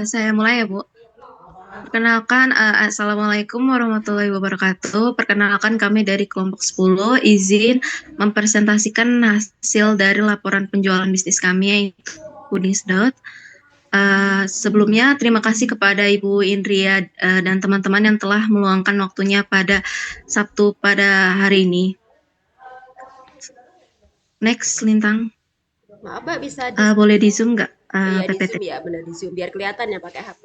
Saya mulai ya, Bu. Perkenalkan, Assalamualaikum warahmatullahi wabarakatuh. Perkenalkan kami dari kelompok 10, izin mempresentasikan hasil dari laporan penjualan bisnis kami, yaitu Puding Sedot. Sebelumnya, terima kasih kepada Ibu Indria dan teman-teman yang telah meluangkan waktunya pada Sabtu pada hari ini. Next, Lintang. Maaf Mbak, bisa Boleh di Zoom nggak, iya di PPT? Zoom ya, benar di Zoom biar kelihatan ya pakai HP.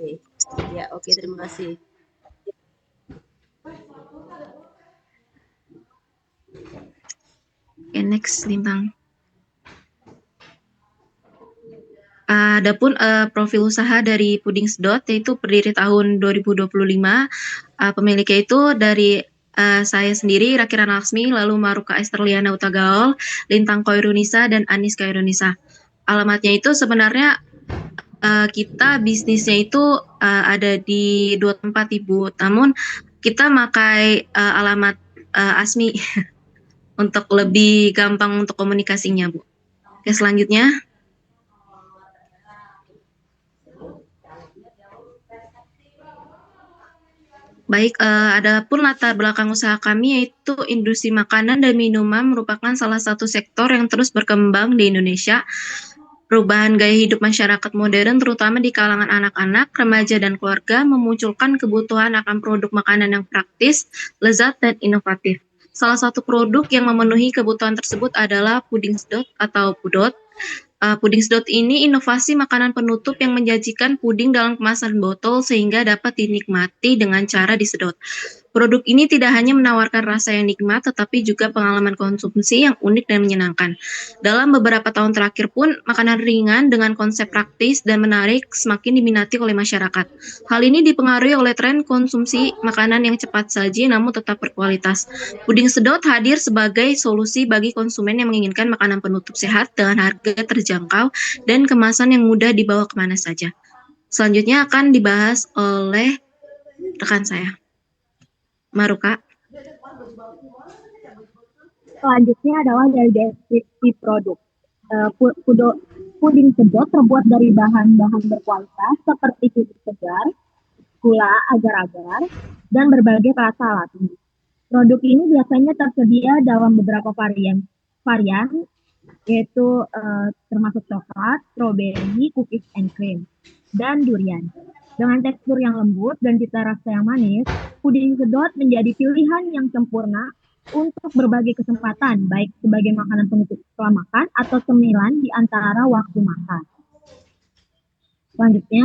Ya, oke, terima kasih. Oke, next, Lintang. Adapun profil usaha dari Puding Sedot yaitu berdiri tahun 2025. Pemiliknya itu dari saya sendiri, Rakira Laksmi, lalu Maruka Esterliana Utagaol, Lintang Koirunisa, dan Anis Koirunisa. Alamatnya itu sebenarnya kita bisnisnya itu ada di dua tempat, Ibu. Namun kita pakai alamat Asmi untuk lebih gampang untuk komunikasinya, Bu. Oke, selanjutnya. Baik, adapun latar belakang usaha kami yaitu industri makanan dan minuman merupakan salah satu sektor yang terus berkembang di Indonesia. Perubahan gaya hidup masyarakat modern, terutama di kalangan anak-anak, remaja, dan keluarga, memunculkan kebutuhan akan produk makanan yang praktis, lezat, dan inovatif. Salah satu produk yang memenuhi kebutuhan tersebut adalah puding sedot atau pudot. Puding sedot ini inovasi makanan penutup yang menyajikan puding dalam kemasan botol sehingga dapat dinikmati dengan cara disedot. Produk ini tidak hanya menawarkan rasa yang nikmat, tetapi juga pengalaman konsumsi yang unik dan menyenangkan. Dalam beberapa tahun terakhir pun, makanan ringan dengan konsep praktis dan menarik semakin diminati oleh masyarakat. Hal ini dipengaruhi oleh tren konsumsi makanan yang cepat saji namun tetap berkualitas. Puding sedot hadir sebagai solusi bagi konsumen yang menginginkan makanan penutup sehat dengan harga terjangkau dan kemasan yang mudah dibawa kemana saja. Selanjutnya akan dibahas oleh rekan saya. Maruka. Selanjutnya adalah dari deskripsi produk. Puding sedot terbuat dari bahan-bahan berkualitas seperti susu segar, gula agar-agar, dan berbagai rasa alami. Produk ini biasanya tersedia dalam beberapa varian yaitu termasuk coklat, strawberry, cookies and cream, dan durian. Dengan tekstur yang lembut dan cita rasa yang manis, puding sedot menjadi pilihan yang sempurna untuk berbagai kesempatan, baik sebagai makanan penutup setelah makan atau cemilan di antara waktu makan. Selanjutnya,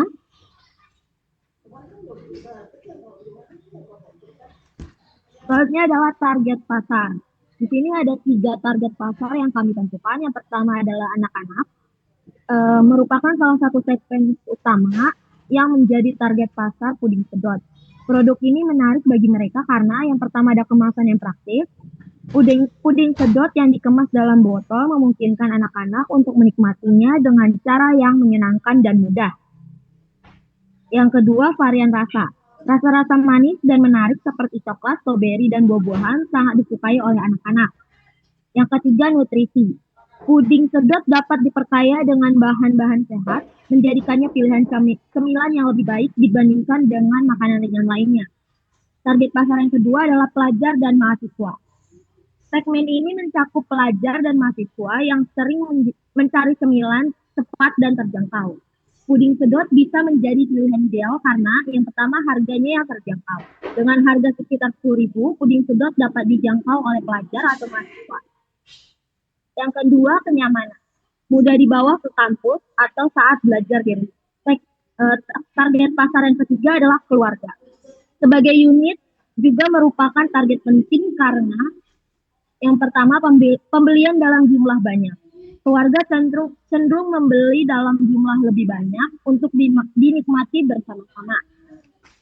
adalah target pasar. Di sini ada 3 target pasar yang kami tentukan. Yang pertama adalah anak-anak, merupakan salah satu segmen utama yang menjadi target pasar puding sedot. Produk ini menarik bagi mereka karena yang pertama ada kemasan yang praktis. Puding sedot yang dikemas dalam botol memungkinkan anak-anak untuk menikmatinya dengan cara yang menyenangkan dan mudah. Yang kedua, varian rasa. Rasa-rasa manis dan menarik seperti coklat, stroberi, dan buah-buahan sangat disukai oleh anak-anak. Yang ketiga, nutrisi. Puding sedot dapat diperkaya dengan bahan-bahan sehat, menjadikannya pilihan cemilan yang lebih baik dibandingkan dengan makanan ringan lainnya. Target pasar yang kedua adalah pelajar dan mahasiswa. Segmen ini mencakup pelajar dan mahasiswa yang sering mencari cemilan cepat dan terjangkau. Puding sedot bisa menjadi pilihan ideal karena yang pertama harganya yang terjangkau. Dengan harga sekitar 10.000, puding sedot dapat dijangkau oleh pelajar atau mahasiswa. Yang kedua, kenyamanan. Mudah dibawa ke kampus atau saat belajar di rumah. Target pasar yang ketiga adalah keluarga. Sebagai unit juga merupakan target penting karena yang pertama pembelian dalam jumlah banyak. Keluarga cenderung membeli dalam jumlah lebih banyak untuk dinikmati bersama-sama.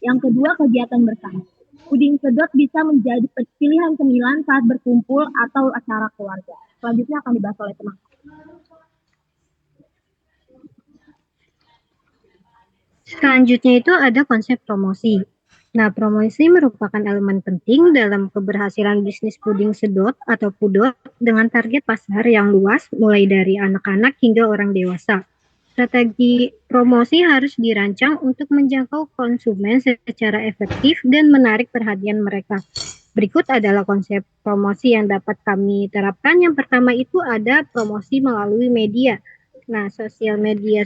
Yang kedua, kegiatan bersama. Puding sedot bisa menjadi pilihan cemilan saat berkumpul atau acara keluarga. Selanjutnya akan dibahas oleh teman. Selanjutnya itu ada konsep promosi. Nah, promosi merupakan elemen penting dalam keberhasilan bisnis puding sedot atau pudot dengan target pasar yang luas mulai dari anak-anak hingga orang dewasa. Strategi promosi harus dirancang untuk menjangkau konsumen secara efektif dan menarik perhatian mereka. Berikut adalah konsep promosi yang dapat kami terapkan. Yang pertama itu ada promosi melalui media. Nah, sosial media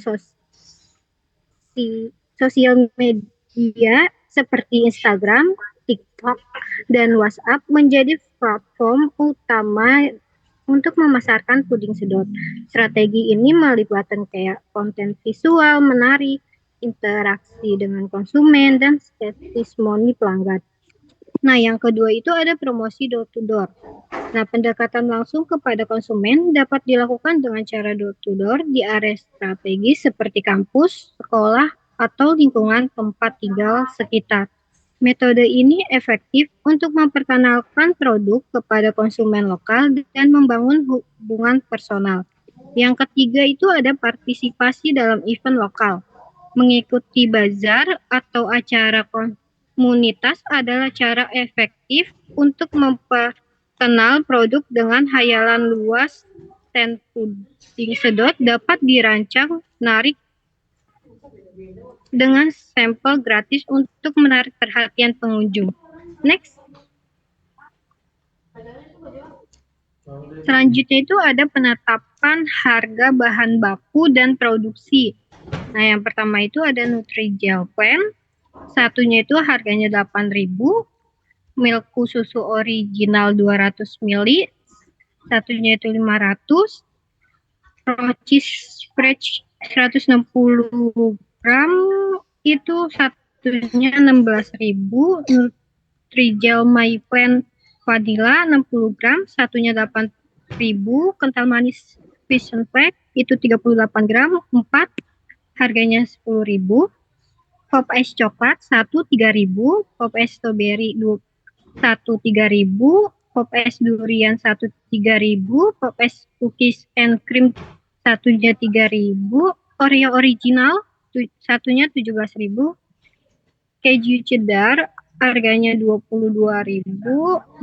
seperti Instagram, TikTok, dan WhatsApp menjadi platform utama untuk memasarkan puding sedot. Strategi ini melibatkan kayak konten visual menarik, interaksi dengan konsumen, dan testimoni pelanggan. Nah, yang kedua itu ada promosi door to door. Nah, pendekatan langsung kepada konsumen dapat dilakukan dengan cara door to door di area strategis seperti kampus, sekolah, atau lingkungan tempat tinggal sekitar. Metode ini efektif untuk memperkenalkan produk kepada konsumen lokal dan membangun hubungan personal. Yang ketiga itu ada partisipasi dalam event lokal. Mengikuti bazar atau acara komunitas adalah cara efektif untuk memperkenal produk dengan hayalan luas. Stand puding sedot dapat dirancang menarik dengan sampel gratis untuk menarik perhatian pengunjung. Next. Selanjutnya itu ada penetapan harga bahan baku dan produksi. Nah, yang pertama itu ada Nutrijel Plan. Satunya itu harganya 8.000. Milku susu original 200 ml. Satunya itu 500. Rocis Fresh 160 gram itu satunya 16.000. Nutrijel My Plan Vanilla 60 gram satunya 8.000. Kental manis Vision Pack itu 38 gram 4 harganya 10.000. Pop Ice coklat 1 3.000. Pop Ice strawberry 1 3.000. Pop Ice durian 1 3.000. Pop Ice cookies and cream satunya 3.000. Oreo original satunya 17.000. Keju cheddar harganya 22.000.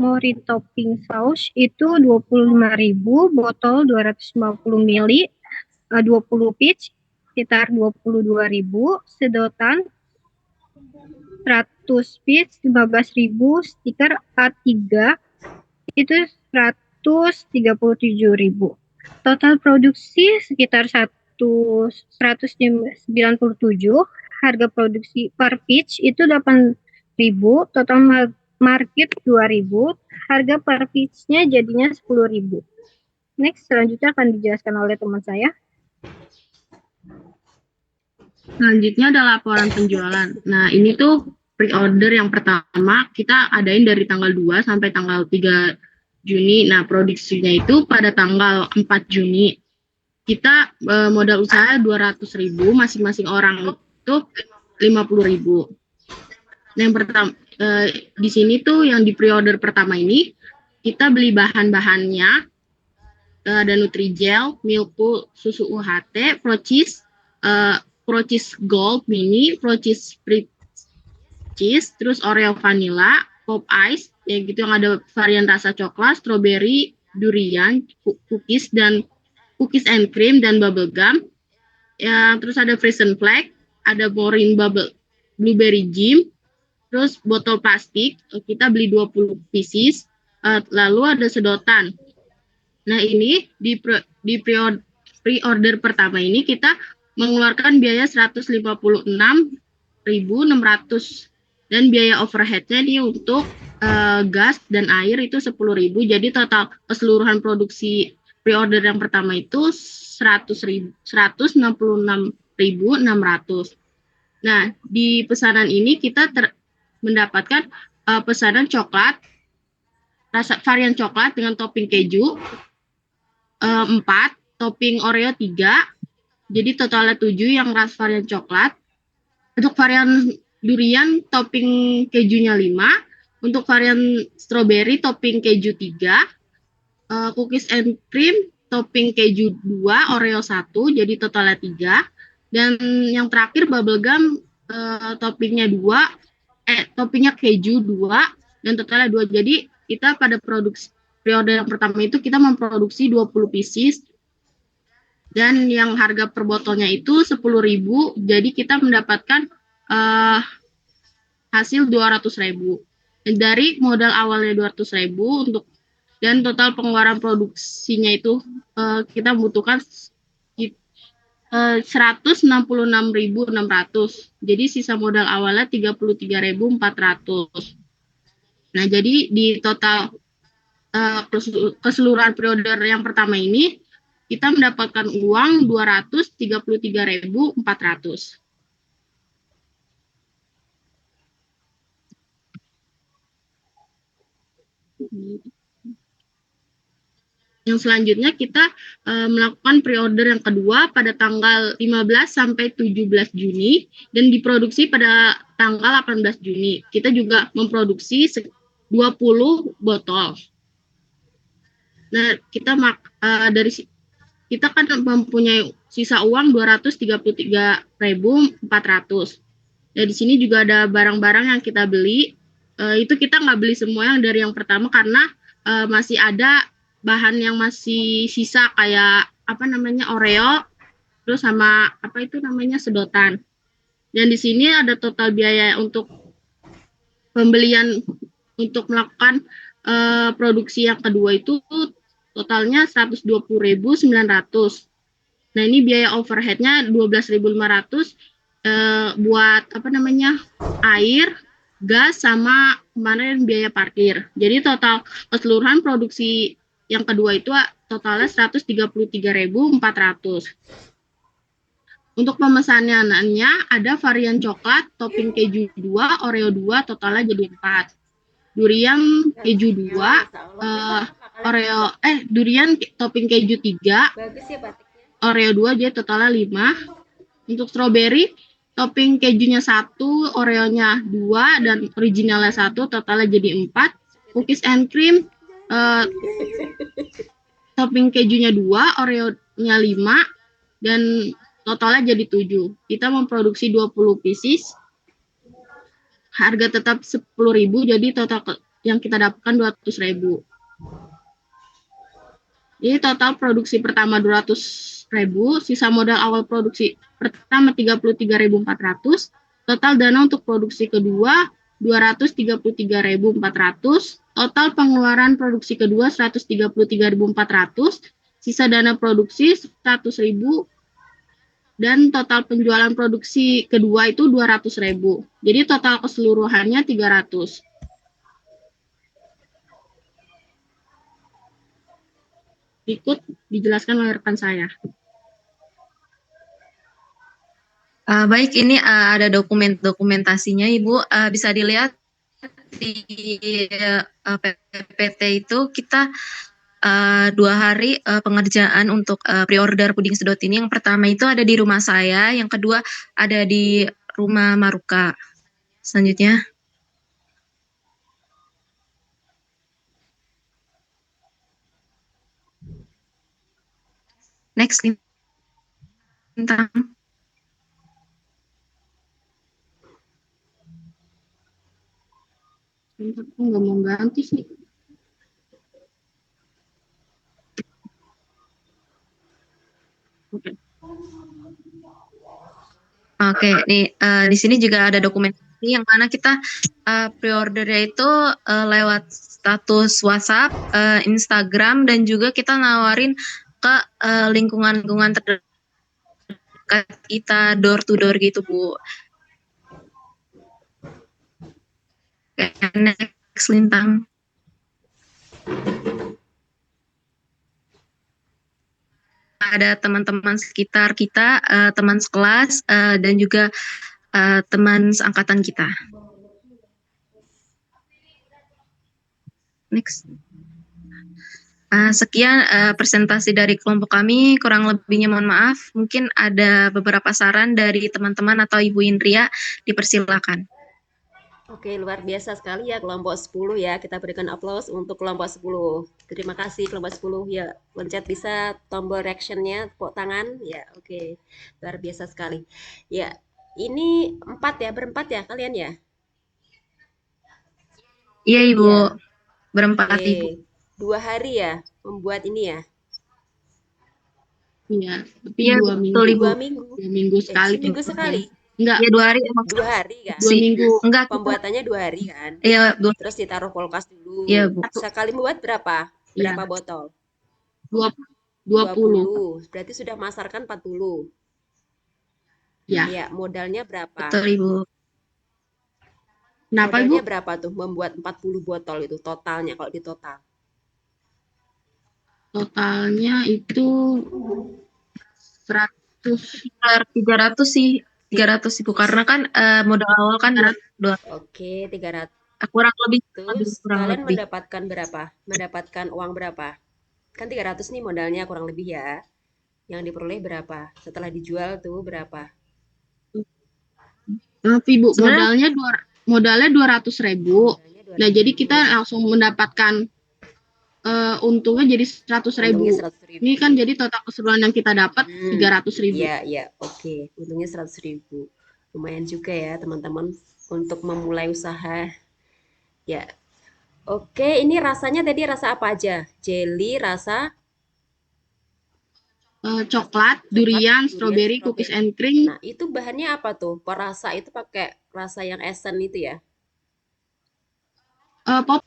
Mori topping saus itu 25.000. Botol 250 ml 20 piece sekitar 22.000. Sedotan 100 piece 15.000. Stiker A3 itu 137.000. Total produksi sekitar 197. Harga produksi per pitch itu 8.000. Total market 2.000. Harga per pitch-nya jadinya 10.000. Next, selanjutnya akan dijelaskan oleh teman saya. Selanjutnya ada laporan penjualan. Nah, ini tuh pre-order yang pertama kita adain dari tanggal 2 sampai tanggal 3 Juni. Nah, produksinya itu pada tanggal 4 Juni. Kita modal usaha 200.000, masing-masing orang itu 50.000. Nah, yang pertama di sini tuh yang di pre-order pertama ini kita beli bahan-bahannya ada Nutrijel, Milku, susu UHT, Procis Gold Mini, Procis Sprit Cheese, terus Oreo Vanilla, Pop Ice, ya gitu yang ada varian rasa coklat, strawberry, durian, cookies and cream dan bubble gum. Ya, terus ada Frozen Flag, ada Morin Blueberry Jam, terus botol plastik, kita beli 20 pieces, lalu ada sedotan. Nah, ini di pre-order pertama ini kita mengeluarkan biaya 156.600 dan biaya overhead-nya ini untuk gas dan air itu 10.000. Jadi total keseluruhan produksi pre-order yang pertama itu 166.600. Nah, di pesanan ini kita mendapatkan pesanan coklat, rasa varian coklat dengan topping keju 4, topping Oreo 3, jadi totalnya 7 yang rasa varian coklat. Untuk varian durian topping kejunya 5, untuk varian strawberry topping keju 3, cookies and cream topping keju 2, Oreo 1, jadi totalnya 3. Dan yang terakhir bubble gum toppingnya 2, toppingnya keju 2 dan totalnya 2. Jadi kita pada produksi pre-order yang pertama itu kita memproduksi 20 pieces Dan yang harga per botolnya itu 10.000, jadi kita mendapatkan hasil 200.000. Dari modal awalnya 200.000 dan total pengeluaran produksinya itu kita membutuhkan 166.600. Jadi sisa modal awalnya 33.400. Nah, jadi di total keseluruhan periode yang pertama ini kita mendapatkan uang 233.400. Yang selanjutnya kita melakukan pre-order yang kedua pada tanggal 15 sampai 17 Juni dan diproduksi pada tanggal 18 Juni. Kita juga memproduksi 20 botol. Nah, kita kan mempunyai sisa uang 233.400. Nah, di sini juga ada barang-barang yang kita beli. Itu kita nggak beli semua yang dari yang pertama karena masih ada bahan yang masih sisa kayak Oreo, terus sama sedotan. Dan di sini ada total biaya untuk pembelian untuk melakukan produksi yang kedua itu totalnya 120.900. Nah, ini biaya overheadnya 12.500 buat air, gas, sama kemarin biaya parkir. Jadi total keseluruhan produksi yang kedua itu totalnya 133.400. Untuk pemesanannya ada varian coklat, topping keju 2, Oreo 2, totalnya jadi 4. Durian keju 2, durian topping keju 3, Oreo 2, jadi totalnya 5. Untuk strawberry, topping kejunya 1, Oreonya 2, dan originalnya 1, totalnya jadi 4. Cookies and cream, topping kejunya 2, Oreonya 5, dan totalnya jadi 7. Kita memproduksi 20 pieces. Harga tetap 10.000, jadi total yang kita dapatkan 200.000. Jadi total produksi pertama 200.000, sisa modal awal produksi pertama 33.400, total dana untuk produksi kedua 233.400, total pengeluaran produksi kedua 133.400, sisa dana produksi 100.000, dan total penjualan produksi kedua itu 200.000. Jadi total keseluruhannya 300. Berikut dijelaskan oleh rekan saya. Baik, ini ada dokumentasinya, Ibu. Bisa dilihat di PPT itu kita 2 hari pengerjaan untuk pre-order puding sedot ini. Yang pertama itu ada di rumah saya, yang kedua ada di rumah Maruka. Selanjutnya. Next, Lintang. Aku nggak mau ganti sih. Oke, nih di sini juga ada dokumentasi yang mana kita pre-ordernya itu lewat status WhatsApp, Instagram, dan juga kita nawarin ke lingkungan-lingkungan terdekat kita, door to door gitu, Bu. Next, Lintang. Ada teman-teman sekitar kita, teman sekelas, dan juga teman seangkatan kita. Next. Sekian presentasi dari kelompok kami, kurang lebihnya mohon maaf. Mungkin ada beberapa saran dari teman-teman atau Ibu Indria, dipersilakan. Oke, luar biasa sekali ya kelompok 10 ya. Kita berikan aplaus untuk kelompok 10. Terima kasih kelompok 10 ya. Pencet bisa tombol reaction-nya, tepuk tangan. Ya, oke. Luar biasa sekali. Ya, ini berempat ya kalian ya? Iya, Ibu. Ya. Berempat, Oke. Ibu. 2 hari ya membuat ini ya. Iya, tapi Iya, 2 betul, minggu. Ibu. 2 minggu. 2 minggu sekali Seminggu prosesnya. sekali. Enggak, Ya 2 hari emang 2 hari kan? 2 sih. minggu. Enggak, kita Pembuatannya 2 hari kan? iya, 2 Terus ditaruh kulkas dulu. iya, Bu. Sekali membuat berapa? Iya, Berapa botol? 20. 20. Berarti sudah masarkan 40. Ya, Iya, modalnya berapa? Betul, Ibu. kenapa Ibu? Modalnya berapa tuh membuat 40 botol itu totalnya kalau di total? Totalnya itu 100. Sekitar 300 sih, 300 Ibu. Karena kan modal awal kan 2 Oke, 300. kurang lebih kurang Kalian lebih. mendapatkan berapa? Mendapatkan uang berapa? Kan 300 nih modalnya kurang lebih ya. Yang diperoleh berapa? Setelah dijual tuh berapa? Nanti Bu, Sebenarnya modalnya 200.000. Modalnya Nah, jadi 200.000. kita langsung mendapatkan untungnya jadi 100.000. Untungnya 100.000. Ini kan jadi total keseluruhan yang kita dapat 300.000. Iya, iya, oke. Untungnya 100.000. Lumayan juga ya teman-teman untuk memulai usaha. Ya, oke. Ini rasanya tadi rasa apa aja? Jelly, rasa Coklat, durian, strawberry, cookies and cream. Nah, itu bahannya apa tuh? Perasa itu pakai rasa yang esen itu ya? Pop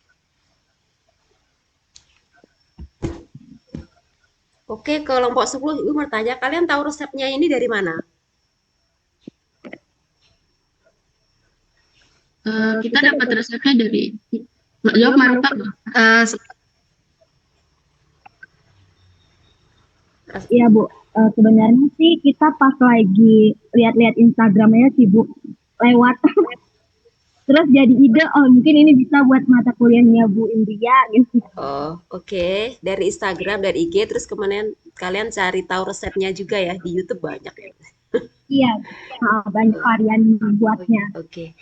Oke, kelompok 10 Ibu mau tanya, kalian tahu resepnya ini dari mana? kita dapat resepnya dari jawab Maruka. Iya Bu, sebenarnya sih kita pas lagi lihat-lihat Instagramnya sih Bu, lewat terus jadi ide, oh mungkin ini bisa buat mata kuliahnya Bu India gitu. Oh, oke. Dari Instagram, dari IG, terus kemudian kalian cari tahu resepnya juga ya. Di YouTube banyak ya. Iya, banyak varian buatnya. Oke.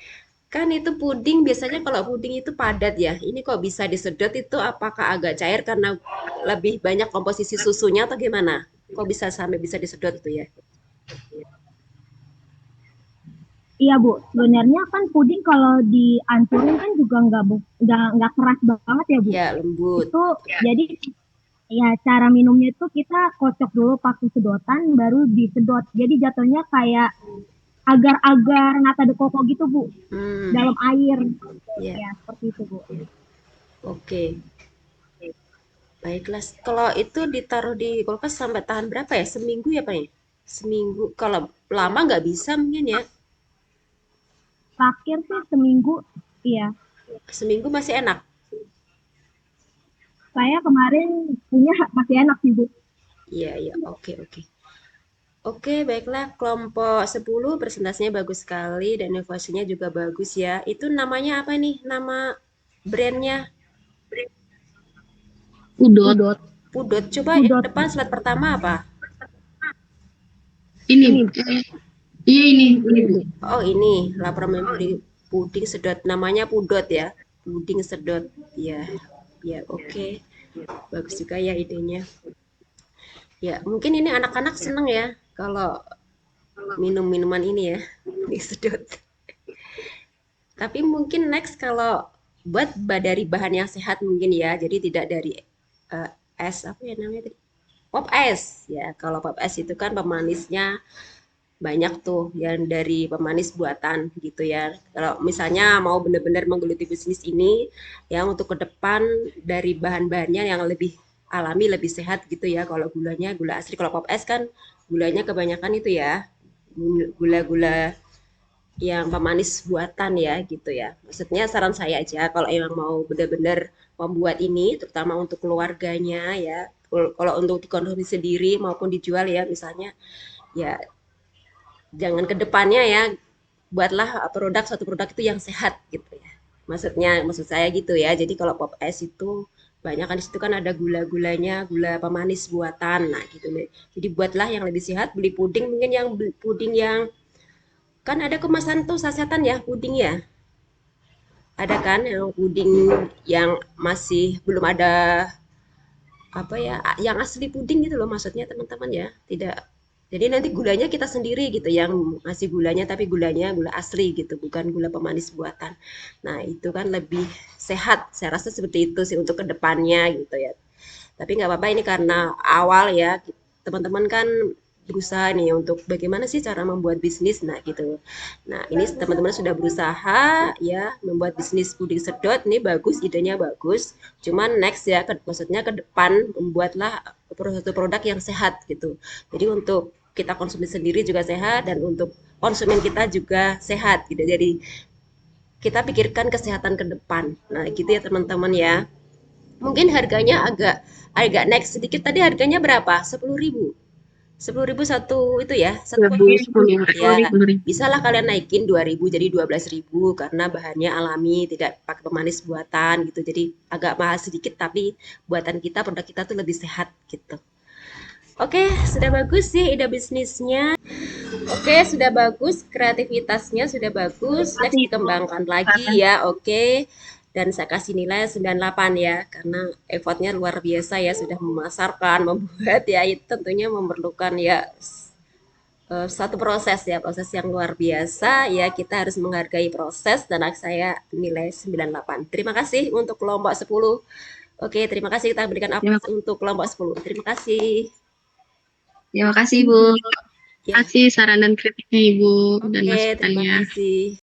Kan itu puding, biasanya kalau puding itu padat ya. Ini kok bisa disedot itu apakah agak cair karena lebih banyak komposisi susunya atau gimana? Kok bisa sampai bisa disedot itu ya? Iya Bu, sebenarnya kan puding kalau dihancurin kan juga nggak keras banget ya Bu. Ya, lembut. Itu jadi ya cara minumnya itu kita kocok dulu pakai sedotan baru disedot. Jadi jatuhnya kayak agar-agar nata de coco gitu Bu, dalam air. Ya. Ya seperti itu Bu. Oke. Baiklah, kalau itu ditaruh di kulkas sampai tahan berapa ya? Seminggu ya Pak ya? Seminggu. Kalau lama nggak bisa mungkin ya. Terakhir sih seminggu, iya. Seminggu masih enak. Saya kemarin punya masih enak sih Bu. Iya, iya. Oke, oke. Oke, baiklah. Kelompok 10 presentasinya bagus sekali dan inovasinya juga bagus ya. Itu namanya apa nih? Nama brandnya? Udot. Pudot. Coba yang depan slide pertama apa? Ini. Iya ini. Oh, ini lapar memberi puding sedot. Namanya pudot ya. Puding sedot. Ya, ya, oke. Bagus juga ya idenya. Ya, mungkin ini anak-anak seneng ya kalau minum minuman ini ya, disedot. Tapi mungkin next kalau buat dari bahan yang sehat mungkin ya, jadi tidak dari es apa ya namanya tadi? Pop es ya. Kalau pop es itu kan pemanisnya banyak tuh yang dari pemanis buatan gitu ya. Kalau misalnya mau benar-benar menggeluti bisnis ini ya untuk ke depan dari bahan-bahannya yang lebih alami, lebih sehat gitu ya. Kalau gulanya gula asli, kalau pop es kan gulanya kebanyakan itu ya gula-gula yang pemanis buatan ya gitu ya. Maksudnya saran saya aja kalau emang mau benar-benar membuat ini terutama untuk keluarganya ya. Kalau untuk dikonsumsi sendiri maupun dijual ya misalnya ya jangan ke depannya ya buatlah suatu produk itu yang sehat gitu ya. Maksud saya gitu ya. Jadi kalau pop es itu banyak kan di situ kan ada gula-gulanya, gula pemanis buatan. Nah, gitu nih. Jadi buatlah yang lebih sehat, beli puding mungkin yang puding yang kan ada kemasan tuh sasetan ya puding ya. Ada kan yang puding yang masih belum ada apa ya, yang asli puding gitu loh maksudnya teman-teman ya. Tidak jadi nanti gulanya kita sendiri gitu yang masih gulanya tapi gulanya gula asli gitu, bukan gula pemanis buatan. Nah, itu kan lebih sehat. Saya rasa seperti itu sih untuk kedepannya gitu ya. Tapi nggak apa-apa ini karena awal ya teman-teman kan berusaha nih untuk bagaimana sih cara membuat bisnis, nah gitu. Nah ini teman-teman sudah berusaha ya membuat bisnis puding sedot, ini bagus, idenya bagus. Cuman next ya, maksudnya ke depan membuatlah suatu produk yang sehat gitu. Jadi untuk kita konsumsi sendiri juga sehat dan untuk konsumen kita juga sehat gitu. Jadi kita pikirkan kesehatan ke depan. Nah gitu ya teman-teman ya. Mungkin harganya agak naik sedikit. Tadi harganya berapa? 10.000. 10.000 satu itu ya, satu Lebih potong. 10.000. Ya, bisalah kalian naikin 2.000 jadi 12.000 karena bahannya alami, tidak pakai pemanis buatan gitu. Jadi agak mahal sedikit tapi buatan kita, produk kita tuh lebih sehat gitu. Oke, sudah bagus sih ide bisnisnya. Oke, sudah bagus, kreativitasnya sudah bagus. Next dikembangkan lagi ya, oke. Dan saya kasih nilai 98 ya, karena effortnya luar biasa ya, sudah memasarkan, membuat ya, itu tentunya memerlukan ya satu proses ya, proses yang luar biasa ya, kita harus menghargai proses dan saya nilai 98. Terima kasih untuk kelompok 10. Oke, terima kasih, kita berikan aplaus untuk kelompok 10. Terima kasih. Terima kasih, Bu. Ya. Terima kasih saran dan kritiknya Ibu dan Oke, terima masukannya. kasih.